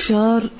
4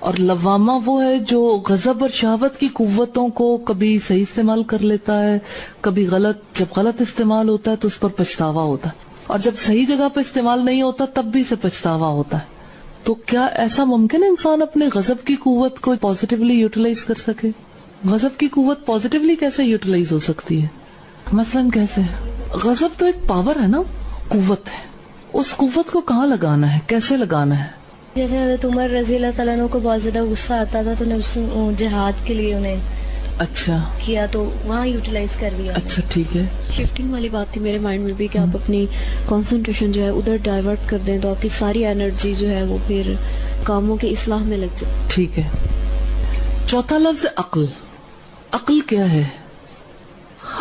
اور لوامہ وہ ہے جو غضب اور شہوت کی قوتوں کو کبھی صحیح استعمال کر لیتا ہے، کبھی غلط. جب غلط استعمال ہوتا ہے تو اس پر پچھتاوا ہوتا ہے، اور جب صحیح جگہ پہ استعمال نہیں ہوتا تب بھی اسے پچھتاوا ہوتا ہے. تو کیا ایسا ممکن ہے انسان اپنے غضب کی قوت کو پازیٹیولی یوٹیلائز کر سکے؟ غضب کی قوت پازیٹیولی کیسے یوٹیلائز ہو سکتی ہے؟ مثلاً کیسے؟ غضب تو ایک پاور ہے نا، قوت ہے. اس قوت کو کہاں لگانا ہے، کیسے لگانا ہے؟ جیسے حضرت عمر رضی اللہ تعالیٰ عنہ کو بہت زیادہ غصہ آتا تھا تو جہاد کے لیے انہیں اچھا کیا تو وہاں یوٹیلائز کر دیا. اچھا ٹھیک ہے. شفٹنگ والی بات تھی میرے مائنڈ میں بھی کہ آپ اپنی کنسنٹریشن جو ہے ادھر ڈائیورٹ کر دیں تو آپ کی ساری انرجی جو ہے وہ پھر کاموں کی اصلاح میں لگ جائے. ٹھیک ہے. چوتھا لفظ عقل. عقل کیا ہے؟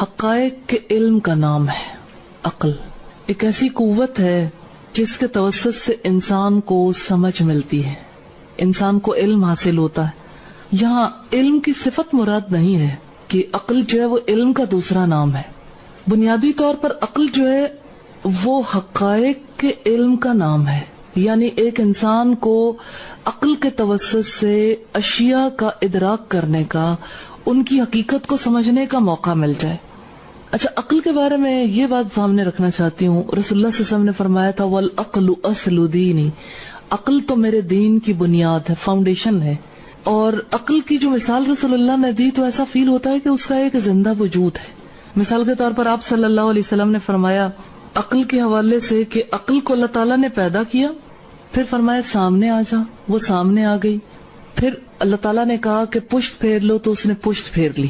حقائق کے علم کا نام ہے. عقل ایک ایسی قوت ہے جس کے توسط سے انسان کو سمجھ ملتی ہے، انسان کو علم حاصل ہوتا ہے. یہاں علم کی صفت مراد نہیں ہے کہ عقل جو ہے وہ علم کا دوسرا نام ہے. بنیادی طور پر عقل جو ہے وہ حقائق کے علم کا نام ہے، یعنی ایک انسان کو عقل کے توسط سے اشیاء کا ادراک کرنے کا، ان کی حقیقت کو سمجھنے کا موقع مل جائے. اچھا، عقل کے بارے میں یہ بات سامنے رکھنا چاہتی ہوں. رسول اللہ صلی اللہ علیہ وسلم نے فرمایا تھا وَالْعَقْلُ أَصْلُ دِينِ، عقل تو میرے دین کی بنیاد ہے، فاؤنڈیشن ہے. اور عقل کی جو مثال رسول اللہ نے دی تو ایسا فیل ہوتا ہے کہ اس کا ایک زندہ وجود ہے. مثال کے طور پر آپ صلی اللہ علیہ وسلم نے فرمایا عقل کے حوالے سے کہ عقل کو اللہ تعالیٰ نے پیدا کیا، پھر فرمایا سامنے آ جا، وہ سامنے آ گئی. پھر اللہ تعالیٰ نے کہا کہ پشت پھیر لو تو اس نے پشت پھیر لی.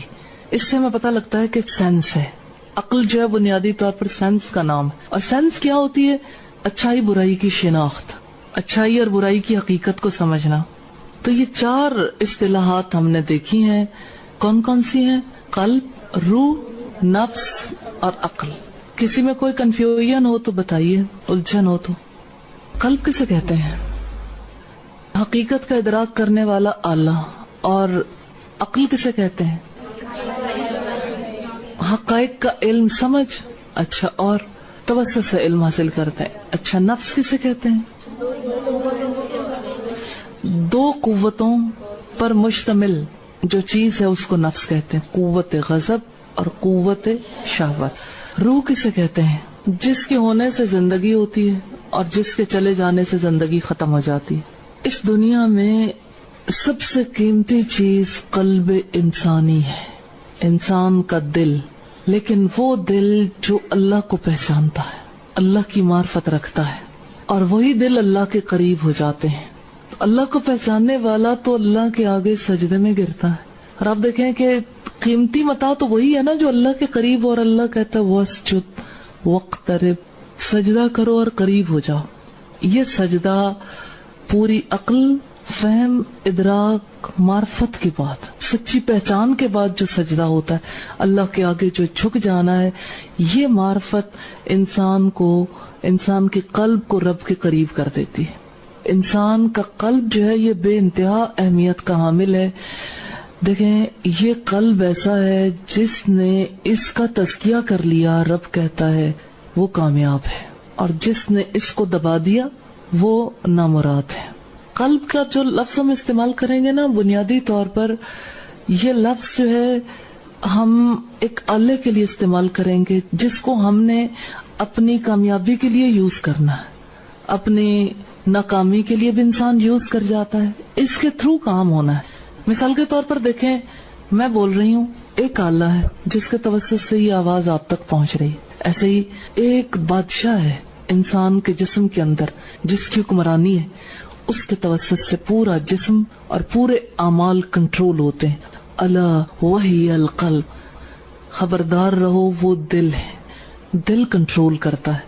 اس سے ہمیں پتہ لگتا ہے کہ سینس ہے. عقل جو ہے بنیادی طور پر سینس کا نام ہے. اور سینس کیا ہوتی ہے؟ اچھائی برائی کی شناخت، اچھائی اور برائی کی حقیقت کو سمجھنا. تو یہ 4 اصطلاحات ہم نے دیکھی ہیں. کون کون سی ہیں؟ قلب، روح، نفس اور عقل. کسی میں کوئی کنفیوژن ہو تو بتائیے، الجھن ہو تو. قلب کسے کہتے ہیں؟ حقیقت کا ادراک کرنے والا آلہ. اور عقل کسے کہتے ہیں؟ حقائق کا علم، سمجھ. اچھا، اور توسط سے علم حاصل کرتے ہیں. اچھا، نفس کسے کہتے ہیں؟ 2 قوتوں پر مشتمل جو چیز ہے اس کو نفس کہتے ہیں، قوت غضب اور قوت شہوت. روح کسے کہتے ہیں؟ جس کے ہونے سے زندگی ہوتی ہے اور جس کے چلے جانے سے زندگی ختم ہو جاتی ہے. اس دنیا میں سب سے قیمتی چیز قلب انسانی ہے، انسان کا دل. لیکن وہ دل جو اللہ کو پہچانتا ہے، اللہ کی معرفت رکھتا ہے، اور وہی دل اللہ کے قریب ہو جاتے ہیں. تو اللہ کو پہچاننے والا تو اللہ کے آگے سجدے میں گرتا ہے. اور آپ دیکھیں کہ قیمتی متاع تو وہی ہے نا جو اللہ کے قریب، اور اللہ کہتا ہے وَاسْجُدْ وَاقْتَرِبْ، سجدہ کرو اور قریب ہو جاؤ. یہ سجدہ پوری عقل، فہم، ادراک، معرفت کی بات، سچی پہچان کے بعد جو سجدہ ہوتا ہے، اللہ کے آگے جو جھک جانا ہے، یہ معرفت انسان کو، انسان کے قلب کو رب کے قریب کر دیتی ہے. انسان کا قلب جو ہے یہ بے انتہا اہمیت کا حامل ہے. دیکھیں، یہ قلب ایسا ہے جس نے اس کا تزکیہ کر لیا، رب کہتا ہے وہ کامیاب ہے، اور جس نے اس کو دبا دیا وہ نامراد ہے. قلب کا جو لفظ ہم استعمال کریں گے نا، بنیادی طور پر یہ لفظ جو ہے ہم ایک آلے کے لیے استعمال کریں گے جس کو ہم نے اپنی کامیابی کے لیے یوز کرنا ہے. اپنی ناکامی کے لیے بھی انسان یوز کر جاتا ہے، اس کے تھرو کام ہونا ہے. مثال کے طور پر دیکھیں، میں بول رہی ہوں، ایک آلہ ہے جس کے توسط سے یہ آواز آپ تک پہنچ رہی. ایسے ہی ایک بادشاہ ہے انسان کے جسم کے اندر جس کی حکمرانی ہے، اس کے توسط سے پورا جسم اور پورے اعمال کنٹرول ہوتے ہیں. الا وہی القلب، خبردار رہو وہ دل ہے، دل کنٹرول کرتا ہے.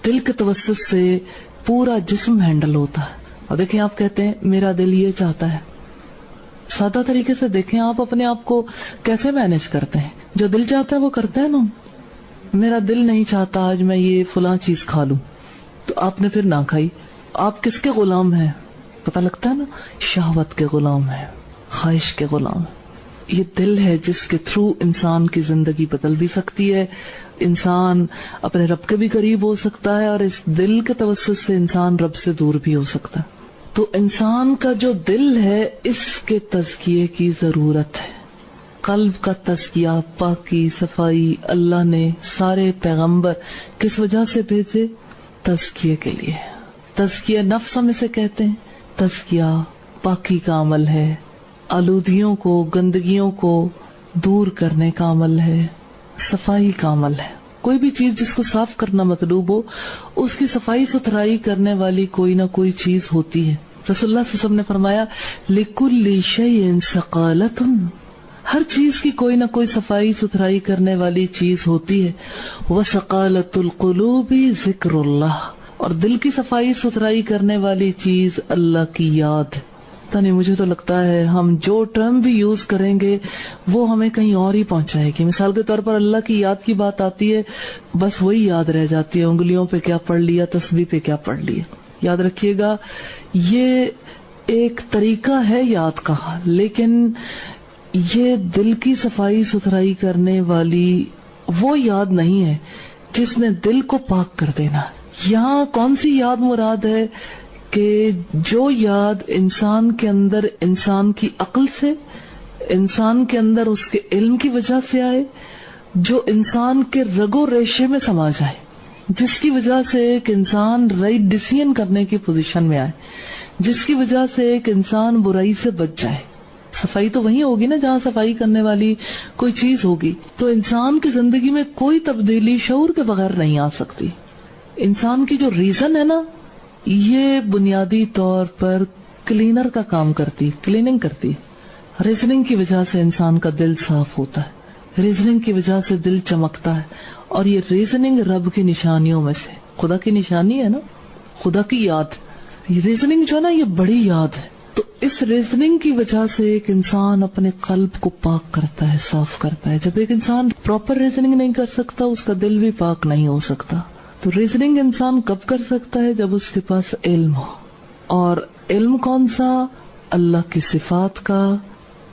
دل کے توسط سے پورا جسم ہینڈل ہوتا ہے. اور دیکھیں، آپ کہتے ہیں میرا دل یہ چاہتا ہے. سادہ طریقے سے دیکھیں آپ اپنے آپ کو کیسے مینج کرتے ہیں. جو دل چاہتا ہے وہ کرتے ہیں نا. میرا دل نہیں چاہتا آج میں یہ فلاں چیز کھا لوں، تو آپ نے پھر نہ کھائی. آپ کس کے غلام ہیں؟ پتہ لگتا ہے نا، شہوت کے غلام ہیں، خواہش کے غلام. یہ دل ہے جس کے تھرو انسان کی زندگی بدل بھی سکتی ہے، انسان اپنے رب کے بھی قریب ہو سکتا ہے، اور اس دل کے توسط سے انسان رب سے دور بھی ہو سکتا ہے. تو انسان کا جو دل ہے اس کے تزکیے کی ضرورت ہے. قلب کا تزکیہ، پاکی، صفائی اللہ نے سارے پیغمبر کس وجہ سے بھیجے؟ تزکیے کے لیے. تزکیہ نفس ہم اسے کہتے ہیں. تزکیہ پاکی کا عمل ہے، آلودگیوں کو، گندگیوں کو دور کرنے کا عمل ہے، صفائی کا عمل ہے. کوئی بھی چیز جس کو صاف کرنا مطلوب ہو اس کی صفائی ستھرائی کرنے والی کوئی نہ کوئی چیز ہوتی ہے. رسول اللہ صلی اللہ علیہ وسلم نے فرمایا لِكُلِّ شَيْءٍ ثَقَالَةٌ، ہر چیز کی کوئی نہ کوئی صفائی ستھرائی کرنے والی چیز ہوتی ہے. وَثَقَالَةُ الْقُلُوبِ ذِكْرُ اللَّهِ، اور دل کی صفائی ستھرائی کرنے والی چیز اللہ کی یاد. نہیں، مجھے تو لگتا ہے ہم جو ٹرم بھی یوز کریں گے وہ ہمیں کہیں اور ہی پہنچائے گی. مثال کے طور پر اللہ کی یاد کی بات آتی ہے، بس وہی یاد رہ جاتی ہے، انگلیوں پہ کیا پڑھ لیا، تسبیح پہ کیا پڑھ لیا. یاد رکھیے گا یہ ایک طریقہ ہے یاد کا، لیکن یہ دل کی صفائی ستھرائی کرنے والی وہ یاد نہیں ہے جس نے دل کو پاک کر دینا. یہاں کون سی یاد مراد ہے؟ کہ جو یاد انسان کے اندر انسان کی عقل سے، انسان کے اندر اس کے علم کی وجہ سے آئے، جو انسان کے رگ و ریشے میں سما جائے، جس کی وجہ سے ایک انسان رائٹ ڈیسیژن کرنے کی پوزیشن میں آئے، جس کی وجہ سے ایک انسان برائی سے بچ جائے. صفائی تو وہیں ہوگی نا جہاں صفائی کرنے والی کوئی چیز ہوگی. تو انسان کی زندگی میں کوئی تبدیلی شعور کے بغیر نہیں آ سکتی. انسان کی جو ریزن ہے نا، یہ بنیادی طور پر کلینر کا کام کرتی، کلیننگ کرتی. ریزننگ کی وجہ سے انسان کا دل صاف ہوتا ہے، ریزننگ کی وجہ سے دل چمکتا ہے. اور یہ ریزننگ رب کی نشانیوں میں سے، خدا کی نشانی ہے نا، خدا کی یاد. یہ ریزننگ جو ہے نا یہ بڑی یاد ہے. تو اس ریزننگ کی وجہ سے ایک انسان اپنے قلب کو پاک کرتا ہے، صاف کرتا ہے. جب ایک انسان پراپر ریزننگ نہیں کر سکتا اس کا دل بھی پاک نہیں ہو سکتا. تو ریزننگ انسان کب کر سکتا ہے؟ جب اس کے پاس علم ہو. اور علم کون سا؟ اللہ کی صفات کا،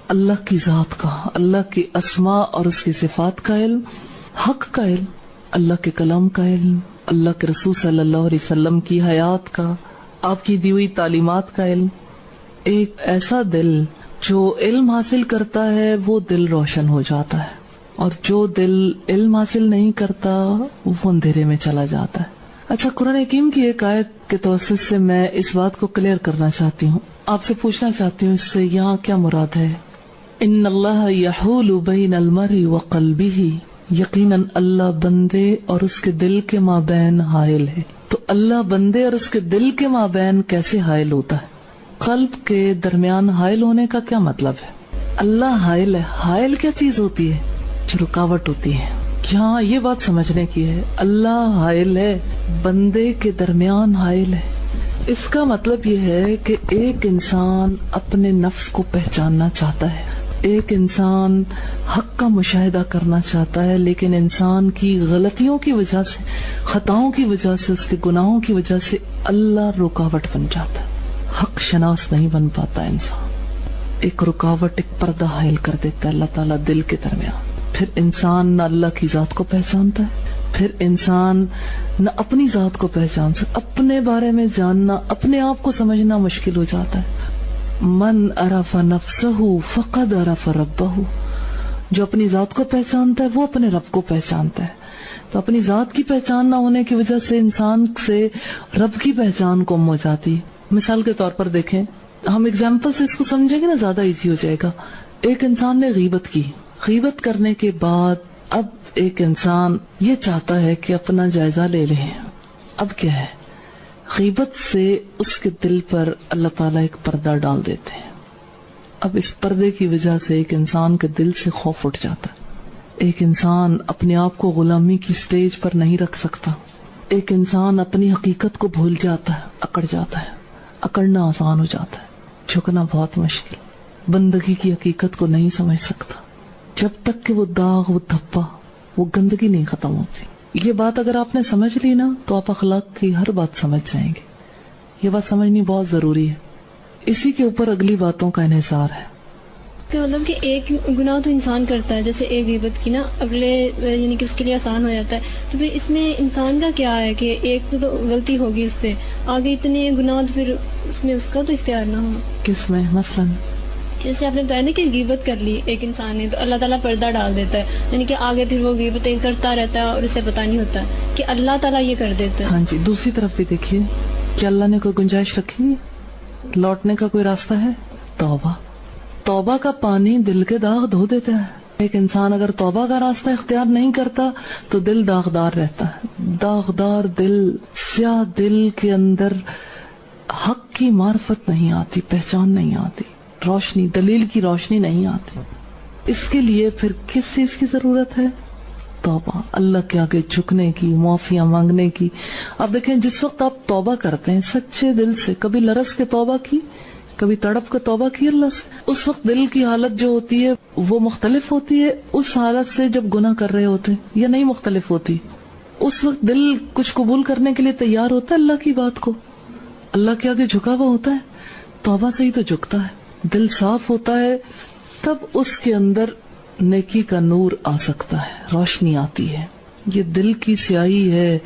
اللہ کی ذات کا، اللہ کی اسماء اور اس کی صفات کا علم، حق کا علم، اللہ کے کلام کا علم، اللہ کے رسول صلی اللہ علیہ وسلم کی حیات کا، آپ کی دی ہوئی تعلیمات کا علم. ایک ایسا دل جو علم حاصل کرتا ہے وہ دل روشن ہو جاتا ہے، اور جو دل علم حاصل نہیں کرتا وہ اندھیرے میں چلا جاتا ہے. اچھا، قرآن حکیم کی ایک آیت کے توسط سے میں اس بات کو کلیئر کرنا چاہتی ہوں، آپ سے پوچھنا چاہتی ہوں اس سے یہاں کیا مراد ہے. ان اللہ یحول بین المرء وقلبہ، یقیناً اللہ بندے اور اس کے دل کے مابین حائل ہے. تو اللہ بندے اور اس کے دل کے مابین کیسے حائل ہوتا ہے؟ قلب کے درمیان حائل ہونے کا کیا مطلب ہے؟ اللہ حائل ہے. حائل کیا چیز ہوتی ہے؟ جو رکاوٹ ہوتی ہے. یہاں یہ بات سمجھنے کی ہے، اللہ حائل ہے، بندے کے درمیان حائل ہے. اس کا مطلب یہ ہے کہ ایک انسان اپنے نفس کو پہچاننا چاہتا ہے، ایک انسان حق کا مشاہدہ کرنا چاہتا ہے، لیکن انسان کی غلطیوں کی وجہ سے، خطاؤں کی وجہ سے، اس کے گناہوں کی وجہ سے اللہ رکاوٹ بن جاتا ہے. حق شناس نہیں بن پاتا انسان. ایک رکاوٹ، ایک پردہ حائل کر دیتا ہے اللہ تعالیٰ دل کے درمیان. پھر انسان نہ اللہ کی ذات کو پہچانتا ہے، پھر انسان نہ اپنی ذات کو پہچان سکتا. اپنے بارے میں جاننا، اپنے آپ کو سمجھنا مشکل ہو جاتا ہے. من عرف نفسہ فقد عرف ربہ، جو اپنی ذات کو پہچانتا ہے وہ اپنے رب کو پہچانتا ہے. تو اپنی ذات کی پہچان نہ ہونے کی وجہ سے انسان سے رب کی پہچان گم ہو جاتی. مثال کے طور پر دیکھیں، ہم اگزامپل سے اس کو سمجھیں گے نا زیادہ ایزی ہو جائے گا. ایک انسان نے غیبت کی، غیبت کرنے کے بعد اب ایک انسان یہ چاہتا ہے کہ اپنا جائزہ لے لے. اب کیا ہے؟ غیبت سے اس کے دل پر اللہ تعالیٰ ایک پردہ ڈال دیتے ہیں. اب اس پردے کی وجہ سے ایک انسان کے دل سے خوف اٹھ جاتا ہے. ایک انسان اپنے آپ کو غلامی کی سٹیج پر نہیں رکھ سکتا. ایک انسان اپنی حقیقت کو بھول جاتا ہے، اکڑ جاتا ہے. اکڑنا آسان ہو جاتا ہے، جھکنا بہت مشکل. بندگی کی حقیقت کو نہیں سمجھ سکتا جب تک کہ وہ داغ، وہ دھبا، وہ گندگی نہیں ختم ہوتی. یہ بات اگر آپ نے سمجھ لی نا تو آپ اخلاق کی ہر بات سمجھ جائیں گے. یہ بات سمجھنی بہت ضروری ہے. اسی کے اوپر اگلی باتوں کا انحصار ہے. تو مطلب کہ ایک گناہ تو انسان کرتا ہے، جیسے ایک غیبت کی نا، اگلے یعنی کہ اس کے لیے آسان ہو جاتا ہے، تو پھر اس میں انسان کا کیا ہے کہ ایک تو غلطی ہوگی اس سے آگے اتنے گناہ، تو پھر اس میں اس کا تو اختیار نہ ہو. کس میں؟ مثلاً جیسے آپ نے بتایا نا کہ غیبت کر لی ایک انسان نے، تو اللہ تعالیٰ پردہ ڈال دیتا ہے، یعنی کہ آگے پھر وہ غیبتیں کرتا رہتا ہے اور اسے پتہ نہیں ہوتا کہ اللہ تعالیٰ یہ کر دیتا ہے. ہاں جی، دوسری طرف بھی دیکھیے کہ اللہ نے کوئی گنجائش رکھی ہے، لوٹنے کا کوئی راستہ ہے؟ توبہ. توبہ کا پانی دل کے داغ دھو دیتا ہے. ایک انسان اگر توبہ کا راستہ اختیار نہیں کرتا تو دل داغدار رہتا ہے. داغدار دل، سیاہ دل کے اندر حق کی معرفت نہیں آتی، پہچان نہیں آتی، روشنی، دلیل کی روشنی نہیں آتی. اس کے لیے پھر کس چیز کی ضرورت ہے؟ توبہ، اللہ کے آگے جھکنے کی، معافیاں مانگنے کی. اب دیکھیں جس وقت آپ توبہ کرتے ہیں سچے دل سے، کبھی لرز کے توبہ کی، کبھی تڑپ کے توبہ کی اللہ سے، اس وقت دل کی حالت جو ہوتی ہے وہ مختلف ہوتی ہے اس حالت سے جب گناہ کر رہے ہوتے ہیں، یا نہیں مختلف ہوتی؟ اس وقت دل کچھ قبول کرنے کے لیے تیار ہوتا ہے اللہ کی بات کو، اللہ کے آگے جھکا ہوا ہوتا ہے. توبہ سے ہی تو جھکتا ہے، دل صاف ہوتا ہے، تب اس کے اندر نیکی کا نور آ سکتا ہے، روشنی آتی ہے. یہ دل کی سیاہی ہے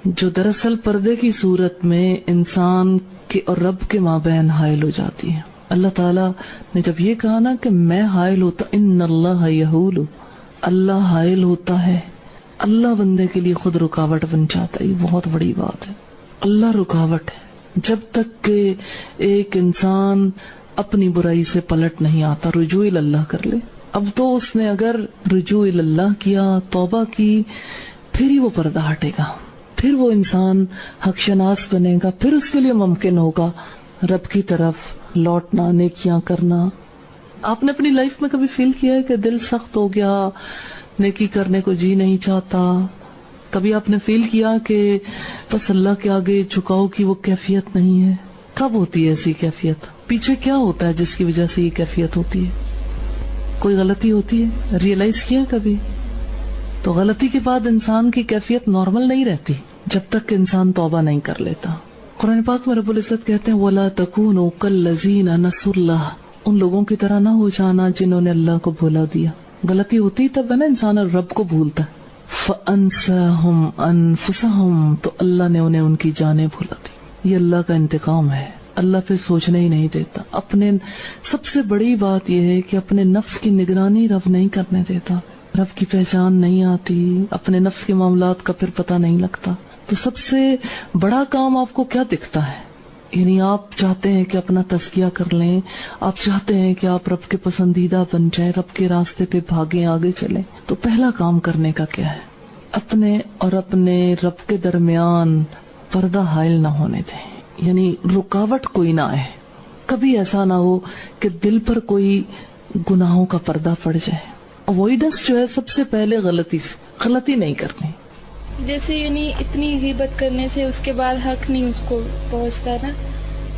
جو دراصل پردے کی صورت میں انسان کے اور رب کے مابین حائل ہو جاتی ہے. اللہ تعالیٰ نے جب یہ کہا نا کہ میں حائل ہوتا، ان اللہ یحول، اللہ حائل ہوتا ہے، اللہ بندے کے لیے خود رکاوٹ بن جاتا ہے. یہ بہت بڑی بات ہے، اللہ رکاوٹ ہے. جب تک کہ ایک انسان اپنی برائی سے پلٹ نہیں آتا، رجوع اللہ کر لے. اب تو اس نے اگر رجوع اللہ کیا، توبہ کی، پھر ہی وہ پردہ ہٹے گا، پھر وہ انسان حق شناس بنے گا، پھر اس کے لیے ممکن ہوگا رب کی طرف لوٹنا، نیکیاں کرنا. آپ نے اپنی لائف میں کبھی فیل کیا ہے کہ دل سخت ہو گیا، نیکی کرنے کو جی نہیں چاہتا؟ کبھی آپ نے فیل کیا کہ بس اللہ کے آگے جھکاؤ کی وہ کیفیت نہیں ہے؟ کب ہوتی ہے ایسی کیفیت؟ پیچھے کیا ہوتا ہے جس کی وجہ سے یہ کیفیت ہوتی ہے؟ کوئی غلطی ہوتی ہے، ریئلائز کیا کبھی؟ تو غلطی کے بعد انسان کی کیفیت نارمل نہیں رہتی جب تک کہ انسان توبہ نہیں کر لیتا. قرآن پاک میں رب العزت کہتے ہیں وَلَا تَكُونُوا كَالَّذِينَ نَسُوا اللَّهَ، ان لوگوں کی طرح نہ ہو جانا جنہوں نے اللہ کو بھولا دیا. غلطی ہوتی تب ہے نا انسان رب کو بھولتا ہے. فَأَنسَاهُمْ أَنفُسَهُمْ، تو اللہ نے انہیں ان کی جانیں بھولا دی. یہ اللہ کا انتقام ہے، اللہ پہ سوچنے ہی نہیں دیتا. اپنے سب سے بڑی بات یہ ہے کہ اپنے نفس کی نگرانی رب نہیں کرنے دیتا. رب کی پہچان نہیں آتی، اپنے نفس کے معاملات کا پھر پتہ نہیں لگتا. تو سب سے بڑا کام آپ کو کیا دکھتا ہے؟ یعنی آپ چاہتے ہیں کہ اپنا تزکیہ کر لیں، آپ چاہتے ہیں کہ آپ رب کے پسندیدہ بن جائیں، رب کے راستے پہ بھاگیں، آگے چلیں. تو پہلا کام کرنے کا کیا ہے؟ اپنے اور اپنے رب کے درمیان پردہ حائل نہ ہونے دیں، یعنی رکاوٹ کوئی نہ آئے. کبھی ایسا نہ ہو کہ دل پر کوئی گناہوں کا پردہ پڑ جائے. اوائڈنس جو ہے سب سے پہلے غلطی سے، غلطی نہیں کرنی. جیسے یعنی اتنی غیبت کرنے سے اس کے بعد حق نہیں اس کو پہنچتا نا،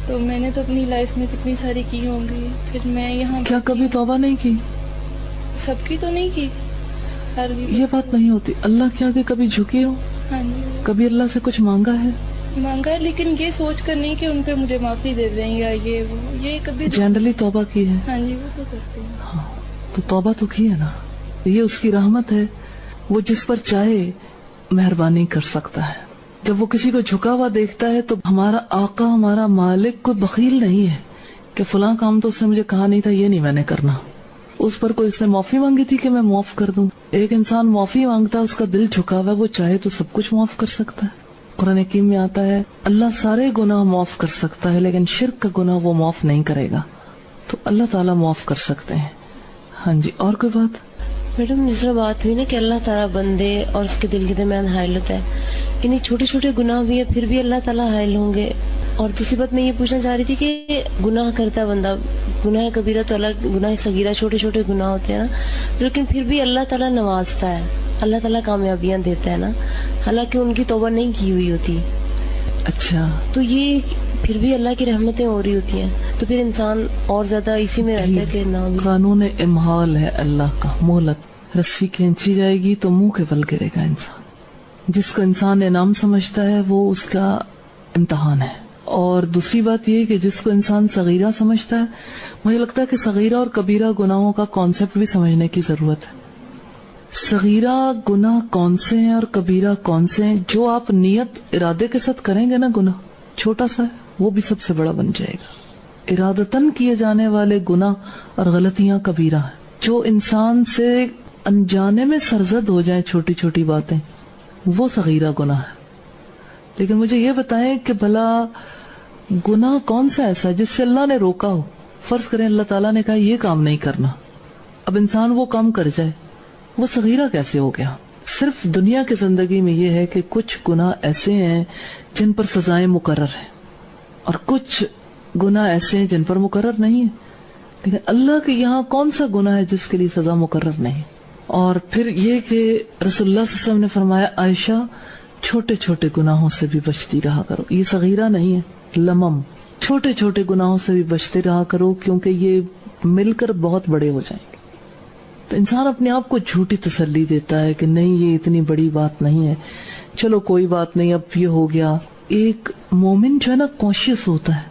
تو میں نے تو اپنی لائف میں کتنی ساری کی ہوں گی. پھر میں یہاں کیا کبھی توبہ نہیں کی؟ سب کی تو نہیں کی، ہر یہ بات نہیں ہوتی. اللہ کے آگے کبھی جھکی ہو؟ ہاں جی کبھی اللہ سے کچھ مانگا ہے؟ مانگا ہے، لیکن یہ سوچ کر نہیں کہ ان پہ مجھے معافی دے دیں یا یہ وہ، یہ کبھی جنرلی توبہ کی ہے. ہاں جی وہ تو کرتے ہیں. ہاں تو توبہ تو کی ہے نا، یہ اس کی رحمت ہے. وہ جس پر چاہے مہربانی کر سکتا ہے. جب وہ کسی کو جھکا ہوا دیکھتا ہے تو ہمارا آقا، ہمارا مالک کوئی بخیل نہیں ہے کہ فلاں کام تو اس نے مجھے کہا نہیں تھا، یہ نہیں میں نے کرنا. اس پر کوئی اس نے معافی مانگی تھی کہ میں معاف کر دوں. ایک انسان معافی مانگتا ہے، اس کا دل جھکا ہوا ہے، وہ چاہے تو سب کچھ معاف کر سکتا ہے. قرآن حکیم میں آتا ہے اللہ سارے گناہ معاف کر سکتا ہے لیکن شرک کا گناہ وہ معاف نہیں کرے گا. تو اللہ تعالیٰ معاف کر سکتے ہیں. ہاں جی، اور کوئی بات؟ میڈم جس طرح بات ہوئی نا کہ اللہ تعالیٰ بندے اور اس کے دل کے درمیان حائل ہوتا ہے، یعنی چھوٹے چھوٹے گناہ بھی ہے پھر بھی اللہ تعالیٰ حائل ہوں گے. اور دوسری بات میں یہ پوچھنا چاہ رہی تھی کہ گناہ کرتا ہے بندہ، گناہ کبیرہ تو الگ، گناہ صغیرہ چھوٹے چھوٹے گناہ ہوتے ہیں نا، لیکن پھر بھی اللہ تعالیٰ نوازتا ہے، اللہ تعالیٰ کامیابیاں دیتا ہے نا، حالانکہ ان کی توبہ نہیں کی ہوئی ہوتی. اچھا، تو یہ پھر بھی اللہ کی رحمتیں ہو رہی ہوتی ہیں، تو پھر انسان اور زیادہ اسی میں رہتا ہے کہ نہ. قانون امہال ہے اللہ کا، مہلت. رسی کھینچی جائے گی تو منہ کے بل گرے گا انسان. جس کو انسان انعام سمجھتا ہے وہ اس کا امتحان ہے، اور دوسری بات یہ کہ جس کو انسان صغیرہ سمجھتا ہے، مجھے لگتا ہے کہ صغیرہ اور کبیرہ گناہوں کا کانسیپٹ بھی سمجھنے کی ضرورت ہے. صغیرہ گناہ کون سے ہیں اور کبیرہ کون سے ہیں؟ جو آپ نیت ارادے کے ساتھ کریں گے نا گناہ چھوٹا سا ہے، وہ بھی سب سے بڑا بن جائے گا. ارادتاً کیے جانے والے گناہ اور غلطیاں کبیرہ ہیں. جو انسان سے انجانے میں سرزد ہو جائیں چھوٹی چھوٹی باتیں، وہ صغیرہ گناہ ہے. لیکن مجھے یہ بتائیں کہ بھلا گناہ کون سا ایسا جس سے اللہ نے روکا ہو؟ فرض کریں اللہ تعالیٰ نے کہا یہ کام نہیں کرنا، اب انسان وہ کام کر جائے، وہ صغیرہ کیسے ہو گیا؟ صرف دنیا کی زندگی میں یہ ہے کہ کچھ گناہ ایسے ہیں جن پر سزائیں مقرر ہیں اور کچھ گناہ ایسے ہیں جن پر مقرر نہیں ہے. لیکن اللہ کے یہاں کون سا گناہ ہے جس کے لیے سزا مقرر نہیں؟ اور پھر یہ کہ رسول اللہ صلی اللہ علیہ وسلم نے فرمایا عائشہ چھوٹے چھوٹے گناہوں سے بھی بچتی رہا کرو. یہ صغیرہ نہیں ہے، لمم. چھوٹے چھوٹے گناہوں سے بھی بچتے رہا کرو کیونکہ یہ مل کر بہت بڑے ہو جائیں گے. تو انسان اپنے آپ کو جھوٹی تسلی دیتا ہے کہ نہیں یہ اتنی بڑی بات نہیں ہے، چلو کوئی بات نہیں، اب یہ ہو گیا. ایک مومن جو ہے نا کانشیس ہوتا ہے،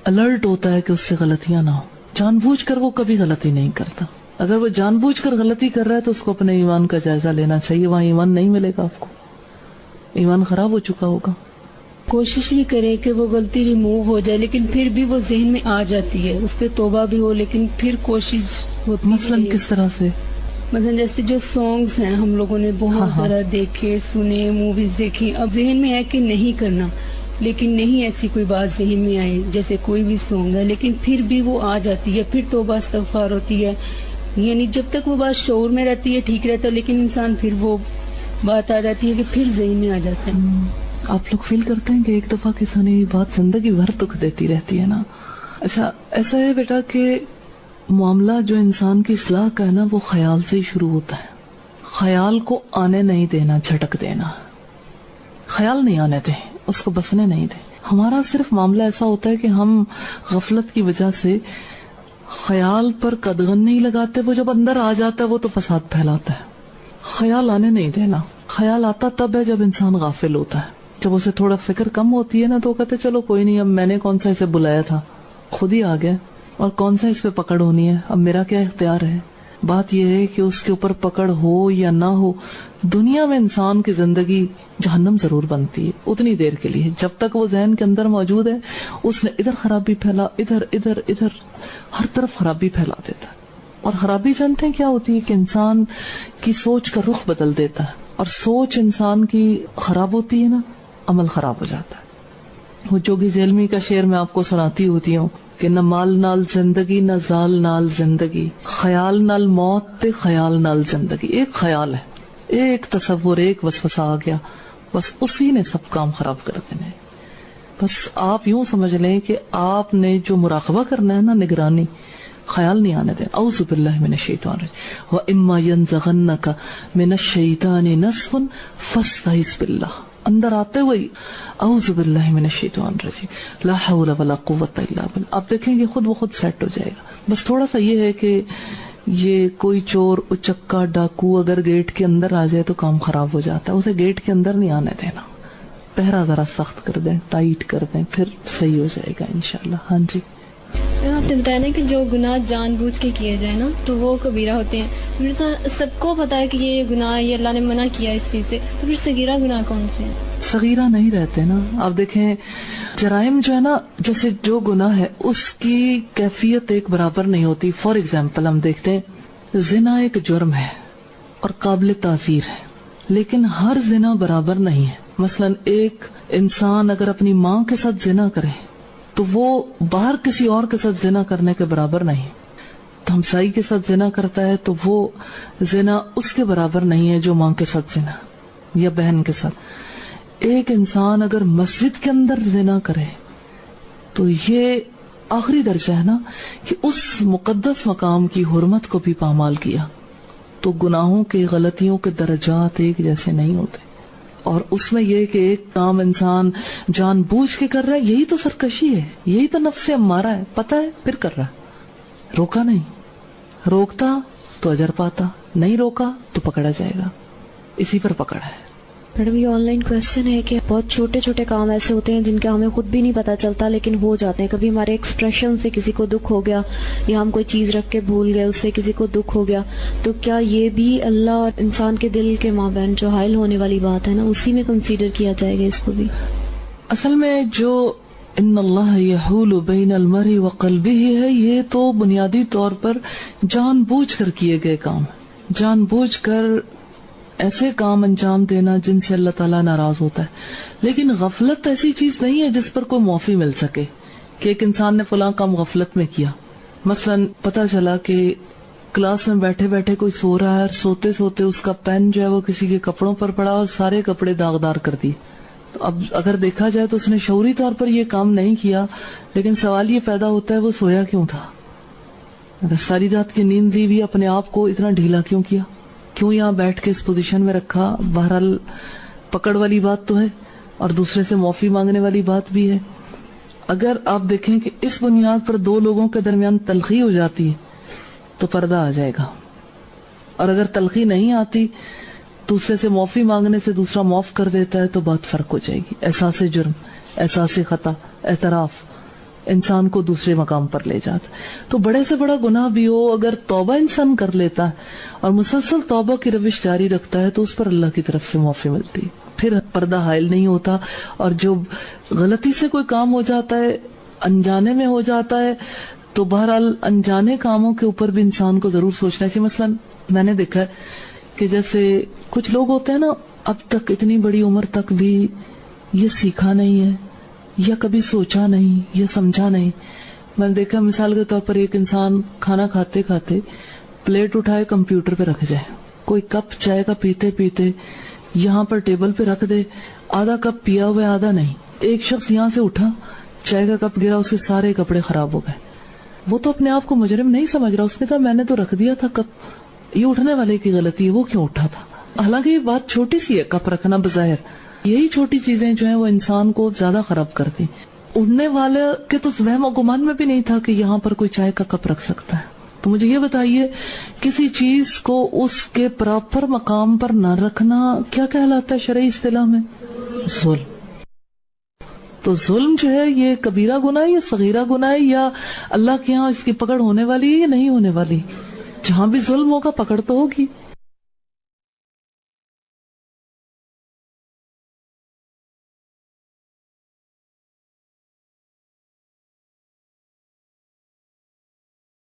الرٹ ہوتا ہے کہ اس سے غلطیاں نہ ہو. جان بوجھ کر وہ کبھی غلطی نہیں کرتا. اگر وہ جان بوجھ کر غلطی کر رہا ہے تو اس کو اپنے ایمان کا جائزہ لینا چاہیے. وہاں ایمان نہیں ملے گا آپ کو، ایمان خراب ہو چکا ہوگا. کوشش بھی کرے کہ وہ غلطی ریموو ہو جائے لیکن پھر بھی وہ ذہن میں آ جاتی ہے، اس پہ توبہ بھی ہو لیکن پھر کوشش ہوتی ہے. مثلاً کس طرح سے؟ مثلا جیسے جو سانگز ہیں ہم لوگوں نے بہت زیادہ دیکھے سنے، موویز دیکھی، اب ذہن میں ہے کہ نہیں کرنا لیکن نہیں ایسی کوئی بات ذہن میں آئے جیسے کوئی بھی سانگ ہے لیکن پھر بھی وہ آ جاتی ہے، پھر توبہ استغفار ہوتی ہے. یعنی جب تک وہ بات شعور میں رہتی ہے ٹھیک رہتا ہے لیکن انسان پھر وہ بات آ جاتی ہے کہ پھر ذہن میں آ جاتا ہے. آپ لوگ فیل کرتے ہیں کہ ایک دفعہ کی سنی بات زندگی بھر دکھ دیتی رہتی ہے نا؟ اچھا ایسا ہے بیٹا کہ معاملہ جو انسان کی اصلاح کا ہے نا وہ خیال سے ہی شروع ہوتا ہے. خیال کو آنے نہیں دینا، جھٹک دینا. خیال نہیں آنے دیں، اس کو بسنے نہیں دیں. ہمارا صرف معاملہ ایسا ہوتا ہے کہ ہم غفلت کی وجہ سے خیال پر قدغن نہیں لگاتے. وہ جب اندر آ جاتا ہے وہ تو فساد پھیلاتا ہے. خیال آنے نہیں دینا. خیال آتا تب ہے جب انسان غافل ہوتا ہے. جب اسے تھوڑا فکر کم ہوتی ہے نا تو کہتے چلو کوئی نہیں، اب میں نے کون سا اسے بلایا تھا، خود ہی آ گیا، اور کون سا اس پہ پکڑ ہونی ہے، اب میرا کیا اختیار ہے. بات یہ ہے کہ اس کے اوپر پکڑ ہو یا نہ ہو، دنیا میں انسان کی زندگی جہنم ضرور بنتی ہے اتنی دیر کے لیے جب تک وہ ذہن کے اندر موجود ہے. اس نے ادھر خرابی پھیلا، ادھر ادھر ادھر، ہر طرف خرابی پھیلا دیتا ہے. اور خرابی جانتے ہیں کیا ہوتی ہے؟ کہ انسان کی سوچ کا رخ بدل دیتا ہے، اور سوچ انسان کی خراب ہوتی ہے نا، عمل خراب ہو جاتا ہے. وہ جوگی ذیلمی کا شعر میں آپ کو سناتی ہوتی ہوں کہ نہ مال نال زندگی نہ زال نال زندگی، خیال نال موت تے خیال نال زندگی. ایک خیال ہے، ایک تصور، ایک وسوسہ آ گیا، بس اسی نے سب کام خراب کر دینے. بس آپ یوں سمجھ لیں کہ آپ نے جو مراقبہ کرنا ہے نا، نگرانی، خیال نہیں آنے دیں. اعوذ باللہ من الشیطان الرجیم وَإِمَّا يَنزَغَنَّكَ مِنَ الشَّيْطَانِ نَزْغٌ فَاسْتَعِذْ بِاللَّهِ. اندر آتے ہوئے اعوذ باللہ من الشیطان الرجیم لا حول ولا قوت الا باللہ. آپ دیکھیں گے خود بخود سیٹ ہو جائے گا. بس تھوڑا سا یہ ہے کہ یہ کوئی چور، اچکا، ڈاکو اگر گیٹ کے اندر آ جائے تو کام خراب ہو جاتا ہے. اسے گیٹ کے اندر نہیں آنے دینا. پہرا ذرا سخت کر دیں، ٹائٹ کر دیں، پھر صحیح ہو جائے گا انشاءاللہ. ہاں جی، آپ نے بتایا نا کہ جو گناہ جان بوجھ کے کیے جائے نا تو وہ کبیرہ ہوتے ہیں. تو سب کو پتا ہے کہ یہ گناہ یہ اللہ نے منع کیا اس چیز سے، تو پھر صغیرہ گناہ کون سے ہیں؟ صغیرہ نہیں رہتے نا. آپ دیکھیں جرائم جو ہے نا، جیسے جو گناہ ہے اس کی کیفیت ایک برابر نہیں ہوتی. فار ایگزامپل ہم دیکھتے ہیں زنا ایک جرم ہے اور قابل تعزیر ہے، لیکن ہر زنا برابر نہیں ہے. مثلا ایک انسان اگر اپنی ماں کے ساتھ زنا کرے تو وہ باہر کسی اور کے ساتھ زنا کرنے کے برابر نہیں. تو ہمسائی کے ساتھ زنا کرتا ہے تو وہ زنا اس کے برابر نہیں ہے جو ماں کے ساتھ زنا یا بہن کے ساتھ. ایک انسان اگر مسجد کے اندر زنا کرے تو یہ آخری درجہ ہے نا کہ اس مقدس مقام کی حرمت کو بھی پامال کیا. تو گناہوں کے، غلطیوں کے درجات ایک جیسے نہیں ہوتے. اور اس میں یہ کہ ایک کام انسان جان بوجھ کے کر رہا ہے، یہی تو سرکشی ہے، یہی تو نفس امارہ ہے، پتہ ہے پھر کر رہا ہے. روکا نہیں، روکتا تو اجر پاتا، نہیں روکا تو پکڑا جائے گا. اسی پر پکڑا ہے. میڈم یہ آن لائن کویشچن ہے کہ بہت چھوٹے چھوٹے کام ایسے ہوتے ہیں جن کا ہمیں خود بھی نہیں پتہ چلتا لیکن ہو جاتے ہیں. کبھی ہمارے ایکسپریشن سے کسی کو دکھ ہو گیا یا ہم کوئی چیز رکھ کے بھول گئے اس سے کسی کو دکھ ہو گیا, تو کیا یہ بھی اللہ اور انسان کے دل کے مابین جو حائل ہونے والی بات ہے نا اسی میں کنسیڈر کیا جائے گا اس کو بھی؟ اصل میں جو ان اللہ یحول بین المرء وقلبہ ہے, یہ تو بنیادی طور پر جان بوجھ کر کیے گئے کام, جان بوجھ کر ایسے کام انجام دینا جن سے اللہ تعالیٰ ناراض ہوتا ہے. لیکن غفلت ایسی چیز نہیں ہے جس پر کوئی معافی مل سکے کہ ایک انسان نے فلاں کام غفلت میں کیا. مثلا پتا چلا کہ کلاس میں بیٹھے بیٹھے کوئی سو رہا ہے اور سوتے سوتے اس کا پین جو ہے وہ کسی کے کپڑوں پر پڑا اور سارے کپڑے داغدار کر دیے. تو اب اگر دیکھا جائے تو اس نے شعوری طور پر یہ کام نہیں کیا, لیکن سوال یہ پیدا ہوتا ہے وہ سویا کیوں تھا؟ اگر ساری رات کی نیند لی بھی اپنے آپ کو اتنا ڈھیلا کیوں کیا, کیوں یہاں بیٹھ کے اس پوزیشن میں رکھا؟ بہرحال پکڑ والی بات تو ہے اور دوسرے سے معافی مانگنے والی بات بھی ہے. اگر آپ دیکھیں کہ اس بنیاد پر دو لوگوں کے درمیان تلخی ہو جاتی ہے تو پردہ آ جائے گا, اور اگر تلخی نہیں آتی دوسرے سے معافی مانگنے سے دوسرا معاف کر دیتا ہے تو بات فرق ہو جائے گی. احساس جرم, احساس خطا, اعتراف انسان کو دوسرے مقام پر لے جاتا. تو بڑے سے بڑا گناہ بھی ہو اگر توبہ انسان کر لیتا ہے اور مسلسل توبہ کی روش جاری رکھتا ہے تو اس پر اللہ کی طرف سے معافی ملتی, پھر پردہ حائل نہیں ہوتا. اور جو غلطی سے کوئی کام ہو جاتا ہے, انجانے میں ہو جاتا ہے, تو بہرحال انجانے کاموں کے اوپر بھی انسان کو ضرور سوچنا چاہیے. مثلا میں نے دیکھا ہے کہ جیسے کچھ لوگ ہوتے ہیں نا, اب تک اتنی بڑی عمر تک بھی یہ سیکھا نہیں ہے یا کبھی سوچا نہیں یا سمجھا نہیں. میں نے دیکھا مثال کے طور پر ایک انسان کھانا کھاتے کھاتے پلیٹ اٹھائے کمپیوٹر پہ رکھ جائے, کوئی کپ چائے کا پیتے پیتے یہاں پر ٹیبل پہ رکھ دے, آدھا کپ پیا ہوا آدھا نہیں. ایک شخص یہاں سے اٹھا, چائے کا کپ گرا, اس کے سارے کپڑے خراب ہو گئے. وہ تو اپنے آپ کو مجرم نہیں سمجھ رہا, اس نے کہا میں نے تو رکھ دیا تھا کپ, یہ اٹھنے والے کی غلطی ہے, وہ کیوں اٹھا تھا. حالانکہ یہ بات چھوٹی سی ہے کپ رکھنا بظاہر, یہی چھوٹی چیزیں جو ہیں وہ انسان کو زیادہ خراب کر دی. اڑنے والے کے تو وہم و گمان میں بھی نہیں تھا کہ یہاں پر کوئی چائے کا کپ رکھ سکتا ہے. تو مجھے یہ بتائیے کسی چیز کو اس کے پراپر مقام پر نہ رکھنا کیا کہلاتا ہے شرعی اصطلاح میں؟ ظلم. تو ظلم جو ہے یہ کبیرہ گناہ ہے یا صغیرہ گناہ ہے, یا اللہ کے ہاں اس کی پکڑ ہونے والی ہے یا نہیں ہونے والی؟ جہاں بھی ظلم ہوگا پکڑ تو ہوگی.